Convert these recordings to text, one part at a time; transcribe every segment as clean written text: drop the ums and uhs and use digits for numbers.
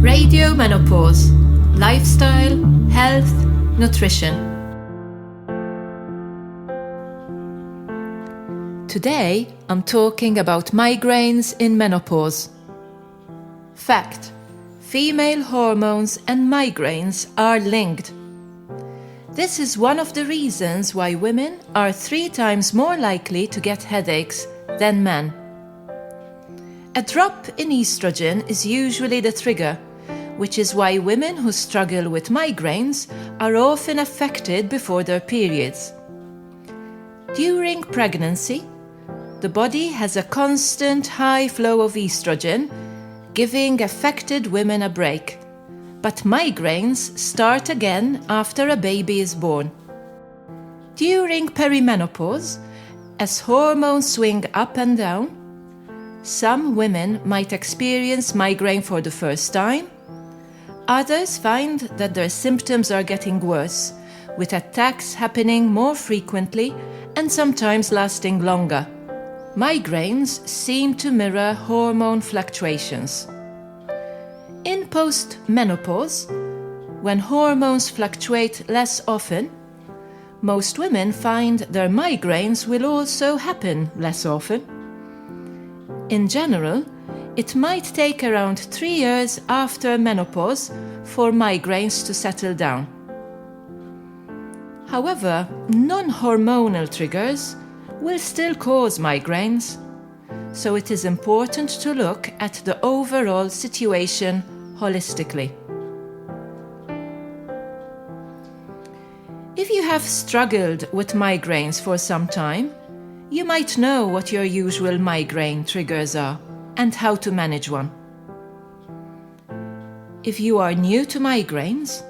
Radio Menopause. Lifestyle, health, nutrition. Today, I'm talking about migraines in menopause. Fact: female hormones and migraines are linked. This is one of the reasons why women are 3 times more likely to get headaches than men. A drop in estrogen is usually the trigger, which is why women who struggle with migraines are often affected before their periods. During pregnancy, the body has a constant high flow of estrogen, giving affected women a break. But migraines start again after a baby is born. During perimenopause, as hormones swing up and down, some women might experience migraine for the first time. Others find that their symptoms are getting worse, with attacks happening more frequently and sometimes lasting longer. Migraines seem to mirror hormone fluctuations. In post-menopause, when hormones fluctuate less often, most women find their migraines will also happen less often. In general, it might take around 3 years after menopause for migraines to settle down. However, non-hormonal triggers will still cause migraines, so it is important to look at the overall situation holistically. If you have struggled with migraines for some time, you might know what your usual migraine triggers are and how to manage one. If you are new to migraines,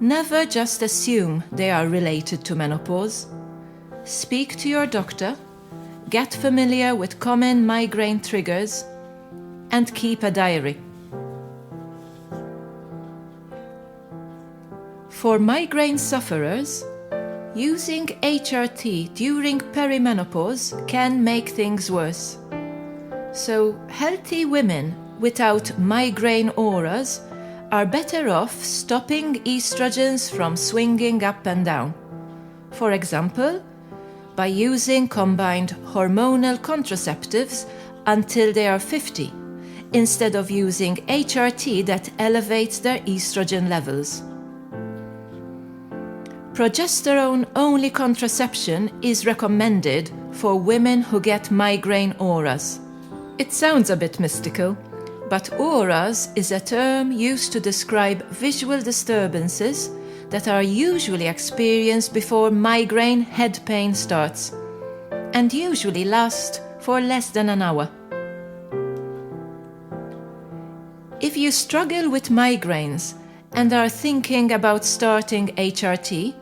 never just assume they are related to menopause. Speak to your doctor, get familiar with common migraine triggers, and keep a diary. For migraine sufferers, using HRT during perimenopause can make things worse. So, healthy women without migraine auras are better off stopping estrogens from swinging up and down. For example, by using combined hormonal contraceptives until they are 50, instead of using HRT that elevates their estrogen levels. Progesterone-only contraception is recommended for women who get migraine auras. It sounds a bit mystical, but auras is a term used to describe visual disturbances that are usually experienced before migraine head pain starts, and usually last for less than an hour. If you struggle with migraines and are thinking about starting HRT,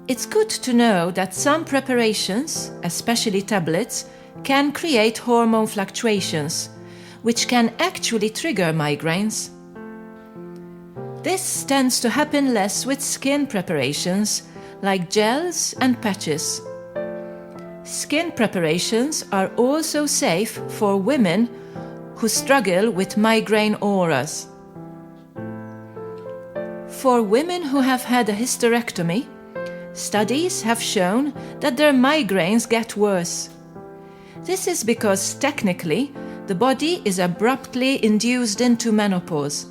it's good to know that some preparations, especially tablets, can create hormone fluctuations, which can actually trigger migraines. This tends to happen less with skin preparations, like gels and patches. Skin preparations are also safe for women who struggle with migraine auras. For women who have had a hysterectomy, studies have shown that their migraines get worse. This is because technically, the body is abruptly induced into menopause,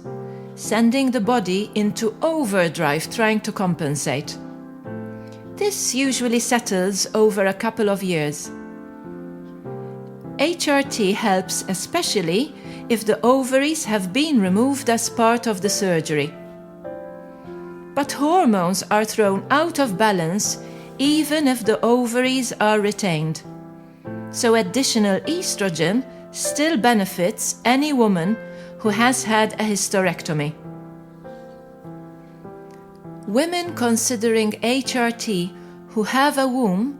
sending the body into overdrive trying to compensate. This usually settles over a couple of years. HRT helps especially if the ovaries have been removed as part of the surgery. But hormones are thrown out of balance even if the ovaries are retained. So additional estrogen still benefits any woman who has had a hysterectomy. Women considering HRT who have a womb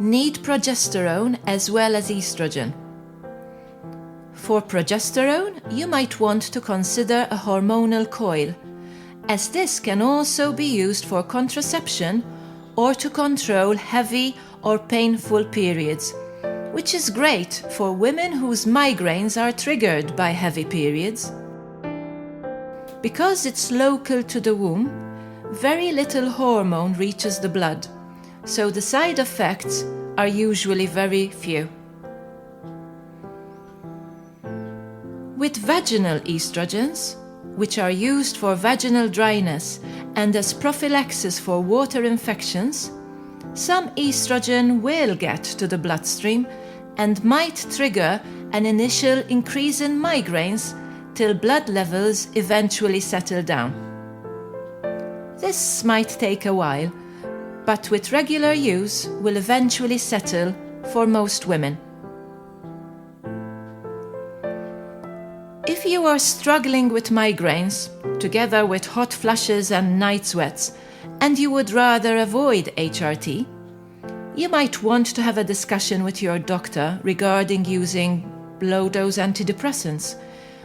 need progesterone as well as estrogen. For progesterone, you might want to consider a hormonal coil, as this can also be used for contraception or to control heavy or painful periods, which is great for women whose migraines are triggered by heavy periods. Because it's local to the womb, very little hormone reaches the blood, so the side effects are usually very few. With vaginal estrogens, which are used for vaginal dryness and as prophylaxis for water infections, some estrogen will get to the bloodstream and might trigger an initial increase in migraines till blood levels eventually settle down. This might take a while, but with regular use will eventually settle for most women. If you are struggling with migraines, together with hot flushes and night sweats, and you would rather avoid HRT, you might want to have a discussion with your doctor regarding using low-dose antidepressants,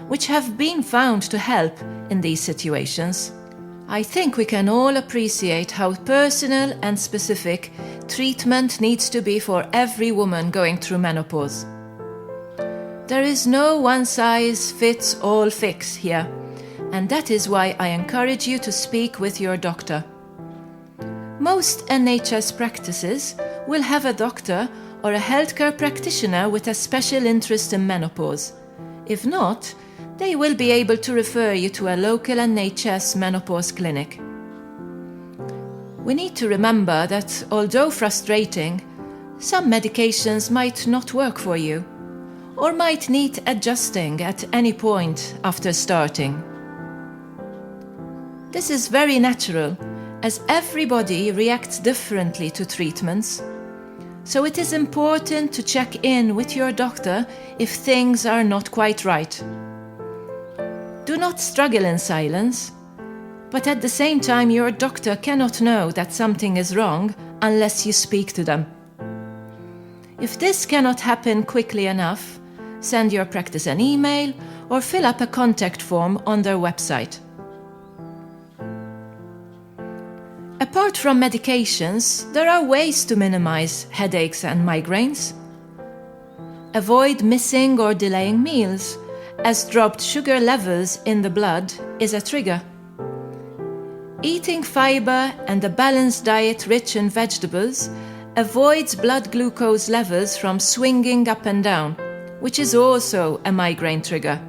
which have been found to help in these situations. I think we can all appreciate how personal and specific treatment needs to be for every woman going through menopause. There is no one-size-fits-all fix here, and that is why I encourage you to speak with your doctor. Most NHS practices will have a doctor or a healthcare practitioner with a special interest in menopause. If not, they will be able to refer you to a local NHS menopause clinic. We need to remember that, although frustrating, some medications might not work for you, or might need adjusting at any point after starting. This is very natural, as everybody reacts differently to treatments, so it is important to check in with your doctor if things are not quite right. Do not struggle in silence, but at the same time your doctor cannot know that something is wrong unless you speak to them. If this cannot happen quickly enough, send your practice an email or fill up a contact form on their website. Apart from medications, there are ways to minimize headaches and migraines. Avoid missing or delaying meals, as dropped sugar levels in the blood is a trigger. Eating fiber and a balanced diet rich in vegetables avoids blood glucose levels from swinging up and down, which is also a migraine trigger.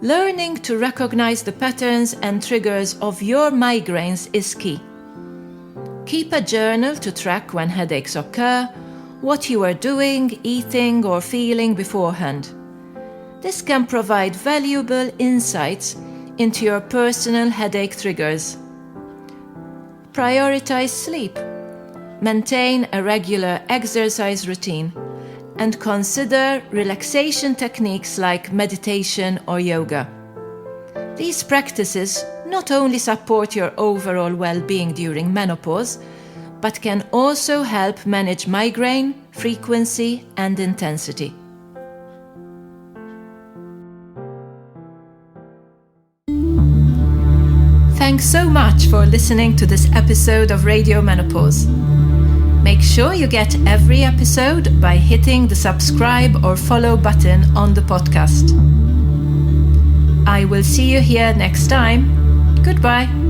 Learning to recognize the patterns and triggers of your migraines is key. Keep a journal to track when headaches occur, what you are doing, eating, or feeling beforehand. This can provide valuable insights into your personal headache triggers. Prioritize sleep, maintain a regular exercise routine, and consider relaxation techniques like meditation or yoga. These practices not only support your overall well-being during menopause, but can also help manage migraine, frequency, and intensity. Thanks so much for listening to this episode of Radio Menopause. Make sure you get every episode by hitting the subscribe or follow button on the podcast. I will see you here next time. Goodbye.